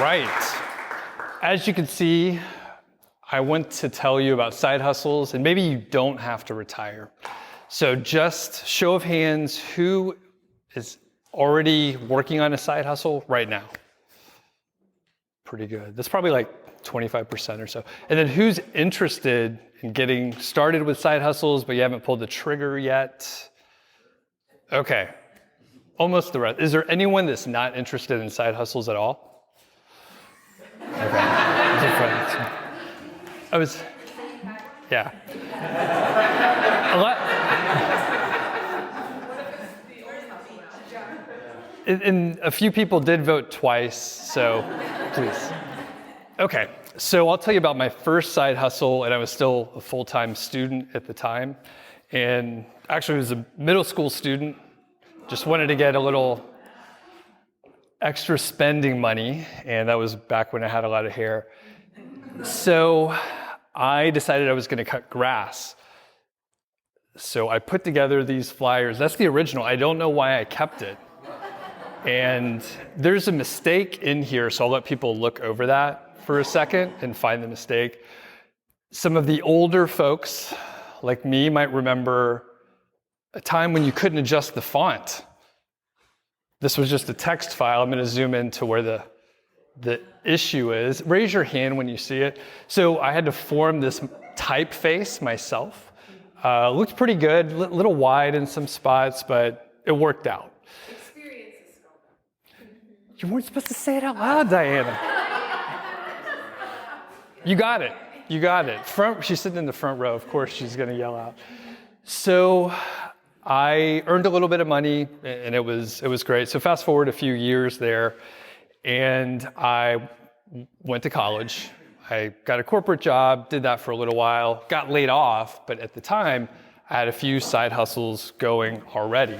right. As you can see, I want to tell you about side hustles, and maybe you don't have to retire. So just show of hands, who is already working on a side hustle right now? Pretty good. That's probably like 25% or so. And then who's interested in getting started with side hustles, but you haven't pulled the trigger yet? Okay, almost the rest. Is there anyone that's not interested in side hustles at all? Okay. Yeah. And a few people did vote twice, so please. Okay, so I'll tell you about my first side hustle, and I was still a full-time student at the time. And actually, I was a middle school student, just wanted to get a little extra spending money, and that was back when I had a lot of hair. So I decided I was going to cut grass. So I put together these flyers. That's the original. I don't know why I kept it. And there's a mistake in here, so I'll let people look over that for a second and find the mistake. Some of the older folks, like me, might remember a time when you couldn't adjust the font. This was just a text file. I'm going to zoom in to where the issue is. Raise your hand when you see it. So I had to form this typeface myself. Looked pretty good, a little wide in some spots, but it worked out. Experience is spelled. You weren't supposed to say it out loud, Diana. You got it. You got it. She's sitting in the front row. Of course, she's going to yell out. So I earned a little bit of money, and it was great. So fast forward a few years there, and I went to college. I got a corporate job, did that for a little while, got laid off, but at the time, I had a few side hustles going already.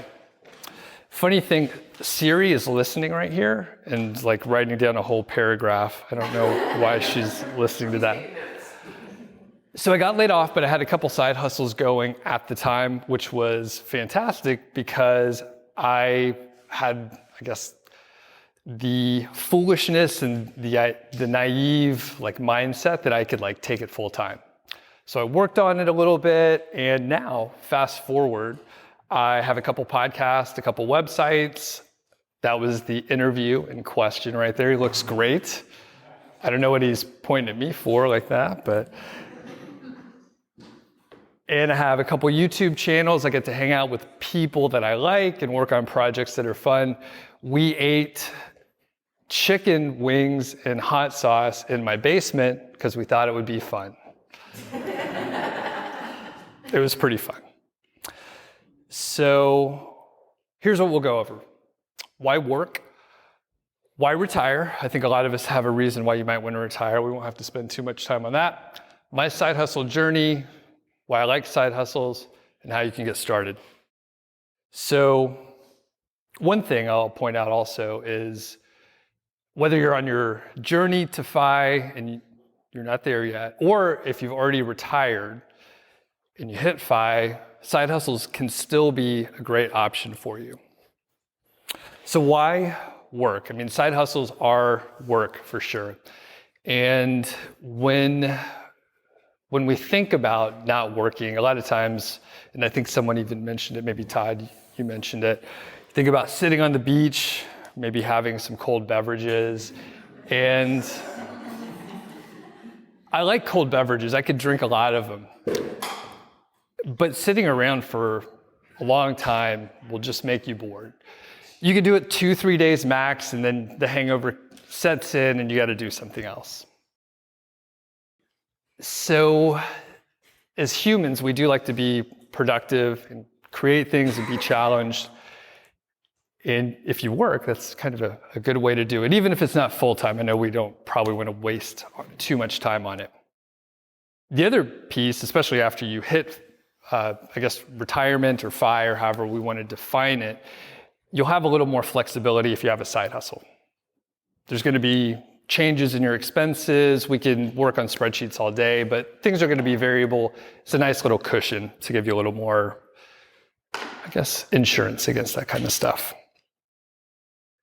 Funny thing, Siri is listening right here and like writing down a whole paragraph. I don't know why she's listening to that. So I got laid off, but I had a couple side hustles going at the time, which was fantastic because I had, I guess, the foolishness and the naive like mindset that I could like take it full time. So I worked on it a little bit, and now fast forward, I have a couple podcasts, a couple websites. That was the interview in question right there. He looks great. I don't know what he's pointing at me for like that, but. And I have a couple YouTube channels. I get to hang out with people that I like and work on projects that are fun. We ate chicken wings and hot sauce in my basement because we thought it would be fun. It was pretty fun. So here's what we'll go over. Why work? Why retire? I think a lot of us have a reason why you might want to retire. We won't have to spend too much time on that. My side hustle journey, why I like side hustles, and how you can get started. So one thing I'll point out also is whether you're on your journey to FI and you're not there yet, or if you've already retired and you hit FI, side hustles can still be a great option for you. So why work? I mean, side hustles are work for sure. And when we think about not working, a lot of times, and I think someone even mentioned it, maybe Todd, you mentioned it, think about sitting on the beach, maybe having some cold beverages. And I like cold beverages. I could drink a lot of them. But sitting around for a long time will just make you bored. You can do it 2-3 days max, and then the hangover sets in and you got to do something else. So as humans, we do like to be productive and create things and be challenged. And if you work, that's kind of a good way to do it. Even if it's not full-time, I know we don't probably want to waste too much time on it. The other piece, especially after you hit, I guess, retirement or FI or however we want to define it, you'll have a little more flexibility if you have a side hustle. There's going to be changes in your expenses. We can work on spreadsheets all day, but things are going to be variable. It's a nice little cushion to give you a little more, I guess, insurance against that kind of stuff.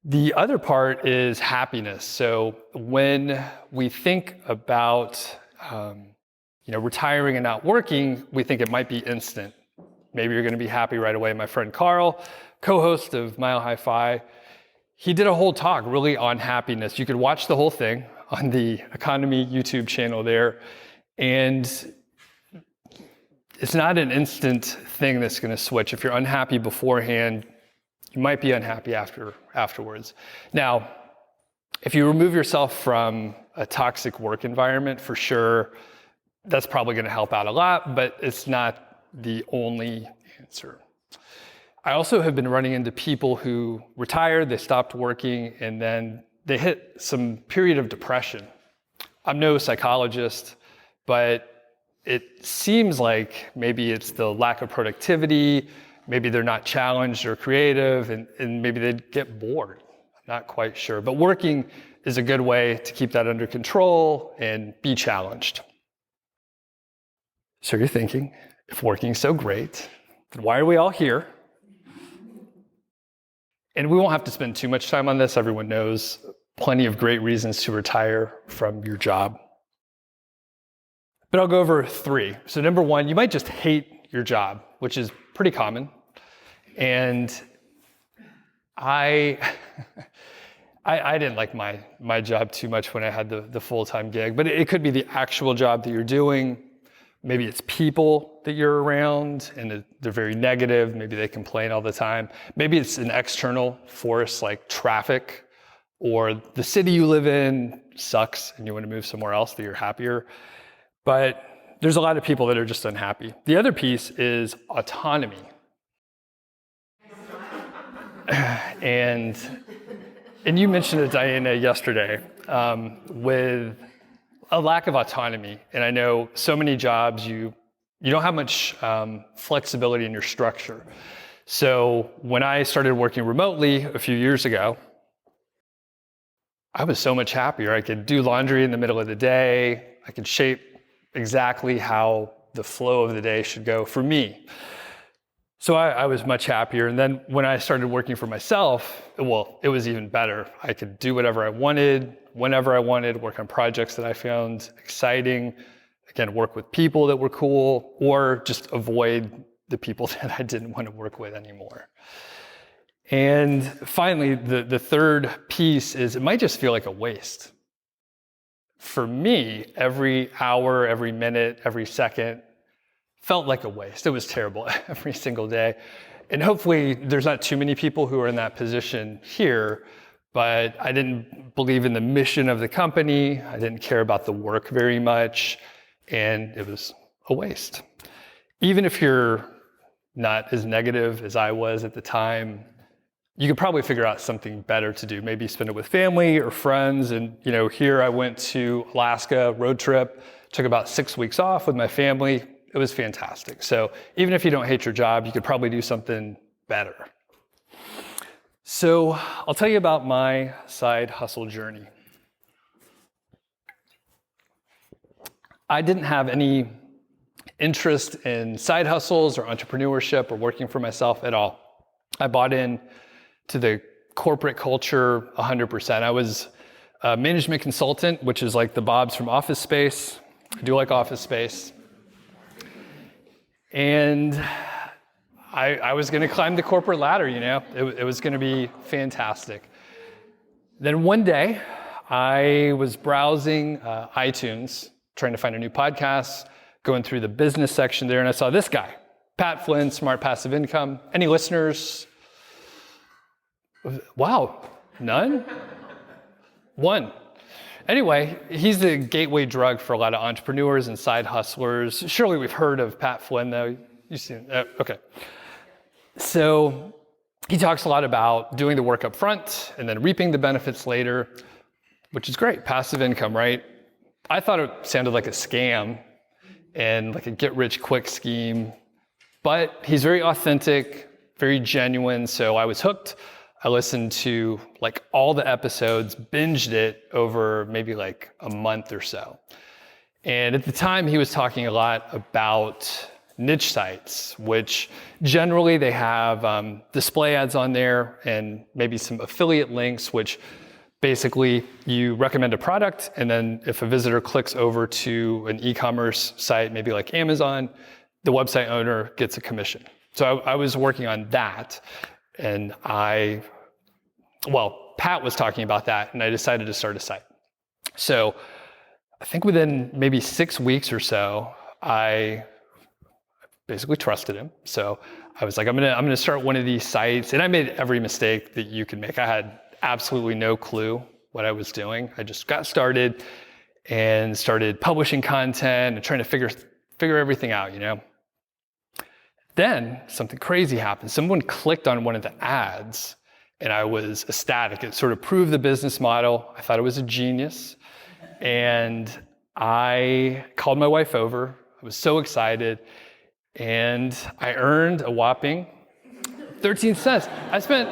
The other part is happiness. So when we think about retiring and not working, we think it might be instant. Maybe you're going to be happy right away. My friend Carl, co-host of Mile High Fi, he did a whole talk really on happiness. You could watch the whole thing on the Economy YouTube channel there. And it's not an instant thing that's going to switch. If you're unhappy beforehand, you might be unhappy afterwards. Now, if you remove yourself from a toxic work environment, for sure, that's probably going to help out a lot, but it's not the only answer. I also have been running into people who retired, they stopped working, and then they hit some period of depression. I'm no psychologist, but it seems like maybe it's the lack of productivity, maybe they're not challenged or creative, and maybe they get bored. I'm not quite sure. But working is a good way to keep that under control and be challenged. So you're thinking, if working's so great, then why are we all here? And we won't have to spend too much time on this. Everyone knows plenty of great reasons to retire from your job. But I'll go over 3. So number 1, you might just hate your job, which is pretty common. And I didn't like my job too much when I had the full-time gig, but it could be the actual job that you're doing. Maybe it's people that you're around and they're very negative. Maybe they complain all the time. Maybe it's an external force like traffic, or the city you live in sucks and you want to move somewhere else that you're happier. But there's a lot of people that are just unhappy. The other piece is autonomy. And you mentioned it, Diana, yesterday, with a lack of autonomy. And I know so many jobs, you don't have much flexibility in your structure. So when I started working remotely a few years ago, I was so much happier. I could do laundry in the middle of the day. I could shape exactly how the flow of the day should go for me. So I was much happier. And then when I started working for myself, well, it was even better. I could do whatever I wanted, whenever I wanted, work on projects that I found exciting, again, work with people that were cool, or just avoid the people that I didn't want to work with anymore. And finally, the third piece is it might just feel like a waste. For me, every hour, every minute, every second felt like a waste. It was terrible every single day. And hopefully there's not too many people who are in that position here, but I didn't believe in the mission of the company. I didn't care about the work very much, and it was a waste. Even if you're not as negative as I was at the time, you could probably figure out something better to do. Maybe spend it with family or friends. And here I went to Alaska, road trip, took about 6 weeks off with my family. It was fantastic. So even if you don't hate your job, you could probably do something better. So I'll tell you about my side hustle journey. I didn't have any interest in side hustles or entrepreneurship or working for myself at all. I bought in to the corporate culture 100%. I was a management consultant, which is like the Bobs from Office Space. I do like Office Space. And I was going to climb the corporate ladder, It was going to be fantastic. Then one day, I was browsing iTunes, trying to find a new podcast, going through the business section there, and I saw this guy, Pat Flynn, Smart Passive Income. Any listeners? Wow, none? One. Anyway, he's the gateway drug for a lot of entrepreneurs and side hustlers. Surely we've heard of Pat Flynn, though. You've seen it? Okay. So he talks a lot about doing the work up front and then reaping the benefits later, which is great. Passive income, right? I thought it sounded like a scam and like a get-rich-quick scheme, but he's very authentic, very genuine, so I was hooked. I listened to like all the episodes, binged it over maybe like a month or so. And at the time, he was talking a lot about niche sites, which generally they have display ads on there and maybe some affiliate links, which basically you recommend a product, and then if a visitor clicks over to an e-commerce site, maybe like Amazon, the website owner gets a commission. So I was working on that, and Pat was talking about that, and I decided to start a site. So I think within maybe 6 weeks or so, I basically trusted him. So I was like, I'm gonna start one of these sites, and I made every mistake that you could make. I had absolutely no clue what I was doing. I just got started and started publishing content and trying to figure everything out, Then something crazy happened. Someone clicked on one of the ads, and I was ecstatic. It sort of proved the business model. I thought it was a genius. And I called my wife over. I was so excited. And I earned a whopping 13 cents. I spent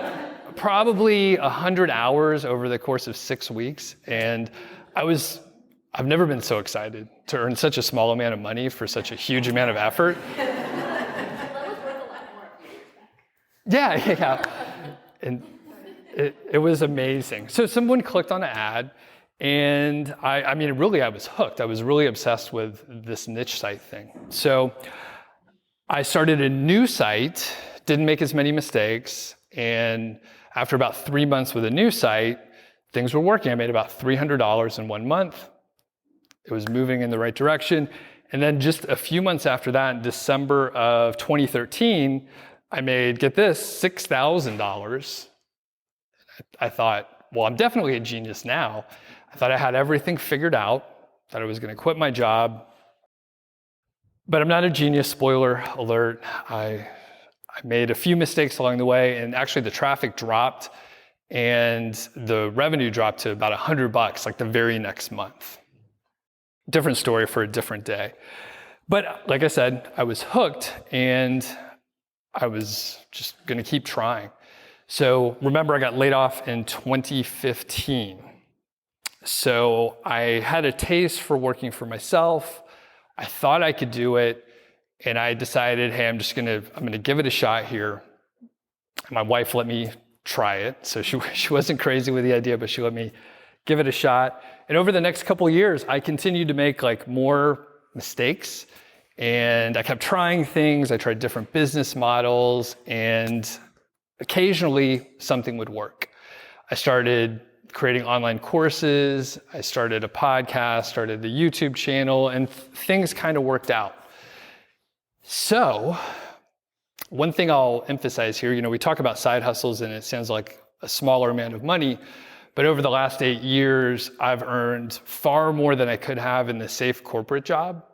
probably 100 hours over the course of 6 weeks. And I've never been so excited to earn such a small amount of money for such a huge amount of effort. Yeah. And it was amazing. So someone clicked on an ad, and I was hooked. I was really obsessed with this niche site thing. So I started a new site, didn't make as many mistakes, and after about 3 months with a new site, things were working. I made about $300 in 1 month. It was moving in the right direction. And then just a few months after that, in December of 2013, I made, get this, $6,000. I thought, well, I'm definitely a genius now. I thought I had everything figured out, that I was going to quit my job. But I'm not a genius, spoiler alert. I made a few mistakes along the way, and actually the traffic dropped and the revenue dropped to about $100 like the very next month. Different story for a different day. But like I said, I was hooked, and I was just going to keep trying. So remember, I got laid off in 2015. So I had a taste for working for myself. I thought I could do it, and I decided, hey, I'm gonna give it a shot here. My wife let me try it, so she wasn't crazy with the idea, but she let me give it a shot. And over the next couple of years, I continued to make more mistakes, and I kept trying things. I tried different business models, and occasionally something would work. I started creating online courses. I started a podcast, started the YouTube channel, and things kind of worked out. So one thing I'll emphasize here, we talk about side hustles and it sounds like a smaller amount of money, but over the last 8 years, I've earned far more than I could have in the safe corporate job.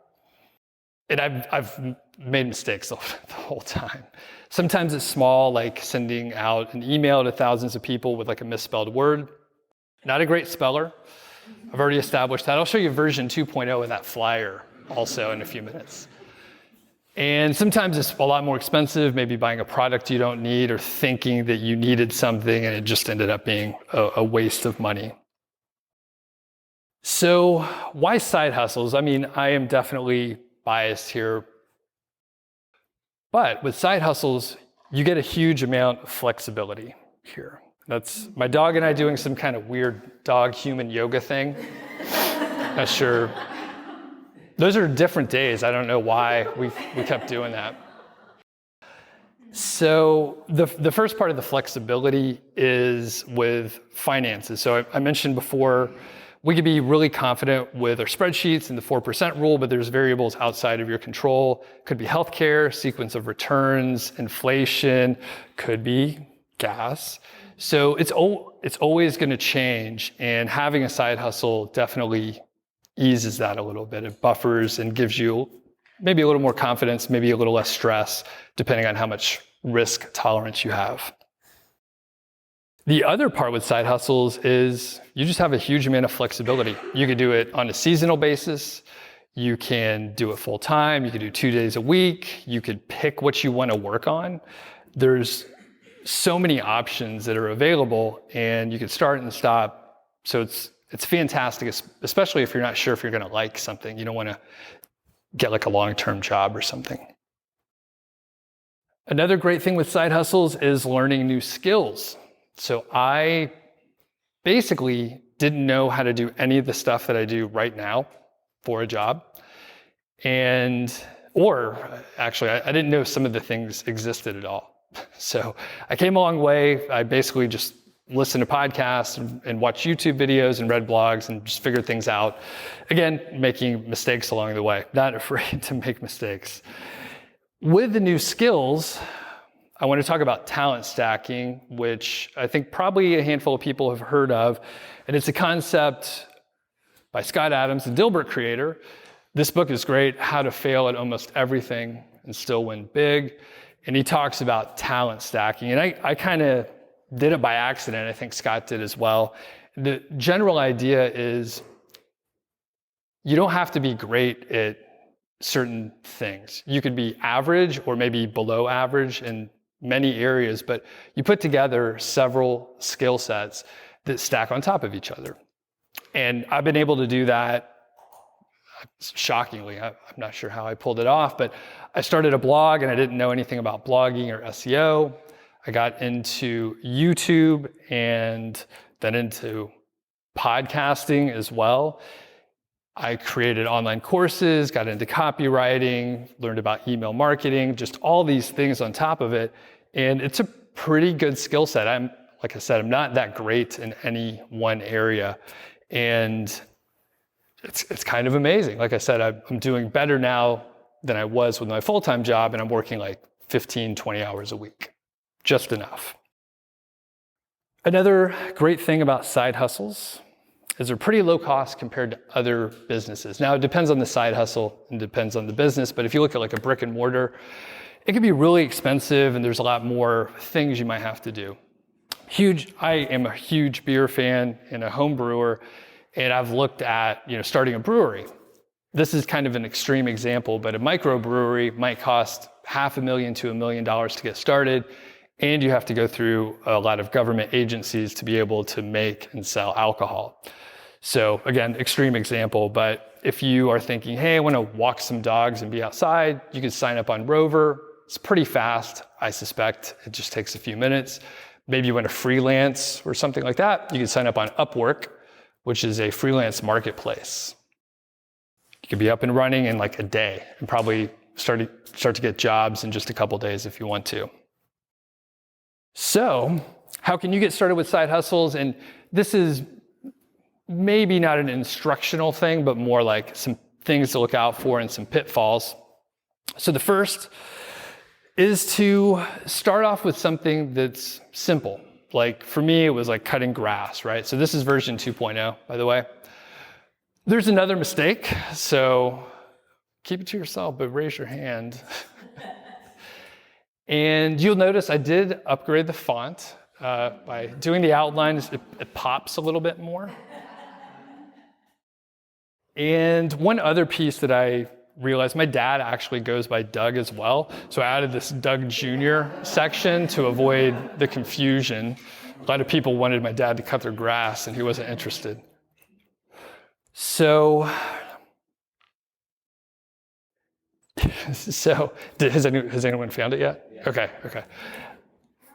And I've made mistakes the whole time. Sometimes it's small, like sending out an email to thousands of people with a misspelled word. Not a great speller. I've already established that. I'll show you version 2.0 of that flyer also in a few minutes. And sometimes it's a lot more expensive, maybe buying a product you don't need or thinking that you needed something and it just ended up being a waste of money. So why side hustles? I am definitely biased here. But with side hustles, you get a huge amount of flexibility here. That's my dog and I doing some kind of weird dog-human yoga thing. Not sure. Those are different days. I don't know why we kept doing that. So the first part of the flexibility is with finances. So I mentioned before, we could be really confident with our spreadsheets and the 4% rule, but there's variables outside of your control. Could be healthcare, sequence of returns, inflation, could be gas. So it's always going to change, and having a side hustle definitely eases that a little bit. It buffers and gives you maybe a little more confidence, maybe a little less stress, depending on how much risk tolerance you have. The other part with side hustles is you just have a huge amount of flexibility. You could do it on a seasonal basis. You can do it full time. You could do 2 days a week. You could pick what you want to work on. There's so many options that are available, and you can start and stop. So it's fantastic, especially if you're not sure if you're going to like something. You don't want to get a long-term job or something. Another great thing with side hustles is learning new skills. So I basically didn't know how to do any of the stuff that I do right now for a job. Or actually, I didn't know some of the things existed at all. So I came a long way. I basically just listened to podcasts and watched YouTube videos and read blogs and just figured things out. Again, making mistakes along the way, not afraid to make mistakes. With the new skills, I want to talk about talent stacking, which I think probably a handful of people have heard of. And it's a concept by Scott Adams, the Dilbert creator. This book is great, How to Fail at Almost Everything and Still Win Big. And he talks about talent stacking. And I kind of did it by accident. I think Scott did as well. The general idea is you don't have to be great at certain things. You could be average or maybe below average in many areas, but you put together several skill sets that stack on top of each other. And I've been able to do that shockingly. I'm not sure how I pulled it off, but I started a blog and I didn't know anything about blogging or SEO. I got into YouTube and then into podcasting as well. I created online courses, got into copywriting, learned about email marketing, just all these things on top of it. And it's a pretty good skill set. Like I said, I'm not that great in any one area. And it's kind of amazing. Like I said, I'm doing better now than I was with my full-time job, and I'm working like 15, 20 hours a week. Just enough. Another great thing about side hustles is they're pretty low cost compared to other businesses. Now, it depends on the side hustle and depends on the business, but if you look at like a brick and mortar, it can be really expensive and there's a lot more things you might have to do. I am a huge beer fan and a home brewer, and I've looked at, starting a brewery. This is kind of an extreme example, but a microbrewery might cost $500,000 to $1 million to get started, and you have to go through a lot of government agencies to be able to make and sell alcohol. So again, extreme example, but if you are thinking, hey, I want to walk some dogs and be outside, you can sign up on Rover. It's pretty fast, I suspect. It just takes a few minutes. Maybe you want to freelance or something like that, you can sign up on Upwork, which is a freelance marketplace. You could be up and running in like a day and probably start to get jobs in just a couple days if you want to. So, how can you get started with side hustles? And this is maybe not an instructional thing, but more like some things to look out for and some pitfalls. So the first is to start off with something that's simple. Like for me, it was like cutting grass, right? So this is version 2.0, by the way. There's another mistake, so keep it to yourself, but raise your hand. And you'll notice I did upgrade the font by doing the outlines. It pops a little bit more. And one other piece that I realized, my dad actually goes by Doug as well. So I added this Doug Jr. section to avoid the confusion. A lot of people wanted my dad to cut their grass and he wasn't interested. So has anyone found it yet? Yeah. Okay.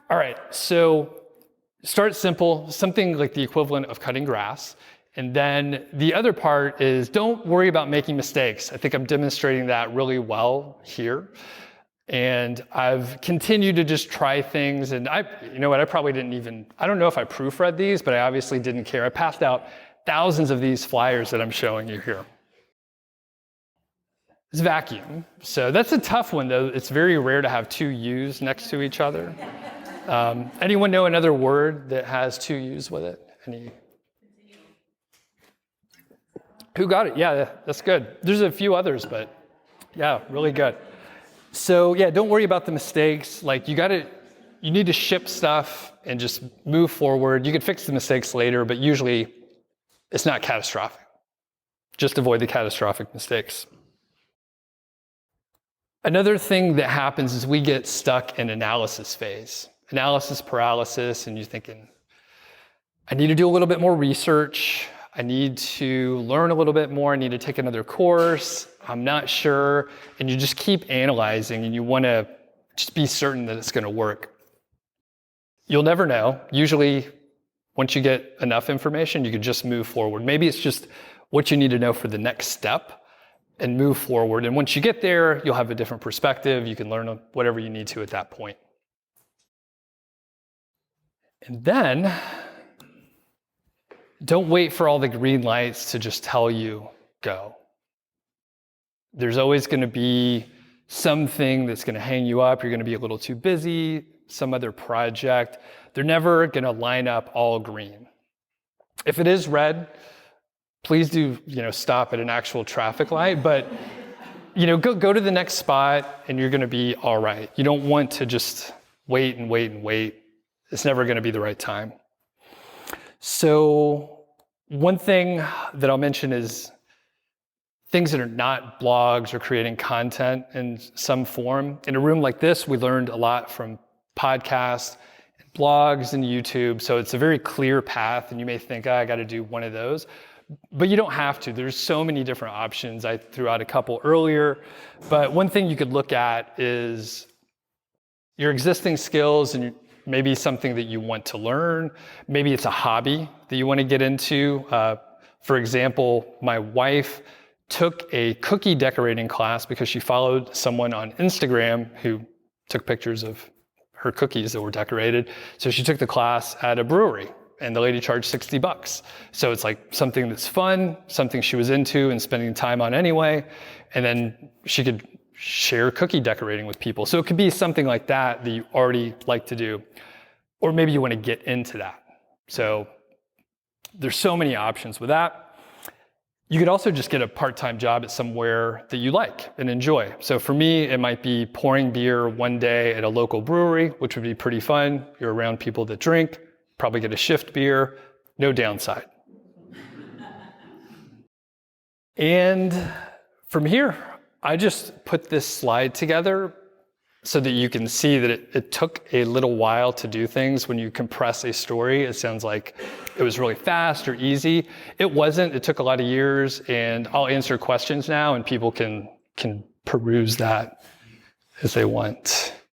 All right, so start simple, something like the equivalent of cutting grass. And then the other part is don't worry about making mistakes. I think I'm demonstrating that really well here. And I've continued to just try things. And I don't know if I proofread these, but I obviously didn't care. I passed out thousands of these flyers that I'm showing you here. It's vacuum. So that's a tough one, though. It's very rare to have two U's next to each other. Anyone know another word that has two U's with it? Who got it? Yeah, that's good. There's a few others, but yeah, really good. So yeah, don't worry about the mistakes. Like you need to ship stuff and just move forward. You can fix the mistakes later, but usually it's not catastrophic. Just avoid the catastrophic mistakes. Another thing that happens is we get stuck in analysis phase. Analysis paralysis, and you're thinking, I need to do a little bit more research. I need to learn a little bit more. I need to take another course. I'm not sure. And you just keep analyzing and you want to just be certain that it's going to work. You'll never know. Usually, once you get enough information, you can just move forward. Maybe it's just what you need to know for the next step and move forward. And once you get there, you'll have a different perspective. You can learn whatever you need to at that point. And then, don't wait for all the green lights to just tell you, go. There's always going to be something that's going to hang you up. You're going to be a little too busy, some other project. They're never going to line up all green. If it is red, please do, stop at an actual traffic light, but, go to the next spot and you're going to be all right. You don't want to just wait and wait and wait. It's never going to be the right time. So one thing that I'll mention is things that are not blogs or creating content in some form. In a room like this, we learned a lot from podcasts, and blogs, and YouTube. So it's a very clear path, and you may think, I got to do one of those. But you don't have to. There's so many different options. I threw out a couple earlier. But one thing you could look at is your existing skills and maybe something that you want to learn. Maybe it's a hobby that you want to get into. For example, my wife took a cookie decorating class because she followed someone on Instagram who took pictures of her cookies that were decorated. So she took the class at a brewery and the lady charged $60. So it's like something that's fun, something she was into and spending time on anyway. And then she could share cookie decorating with people. So it could be something like that you already like to do. Or maybe you want to get into that. So there's so many options with that. You could also just get a part-time job at somewhere that you like and enjoy. So for me, it might be pouring beer one day at a local brewery, which would be pretty fun. You're around people that drink, probably get a shift beer, no downside. And from here, I just put this slide together so that you can see that it took a little while to do things. When you compress a story, it sounds like it was really fast or easy. It wasn't. It took a lot of years, and I'll answer questions now, and people can peruse that as they want.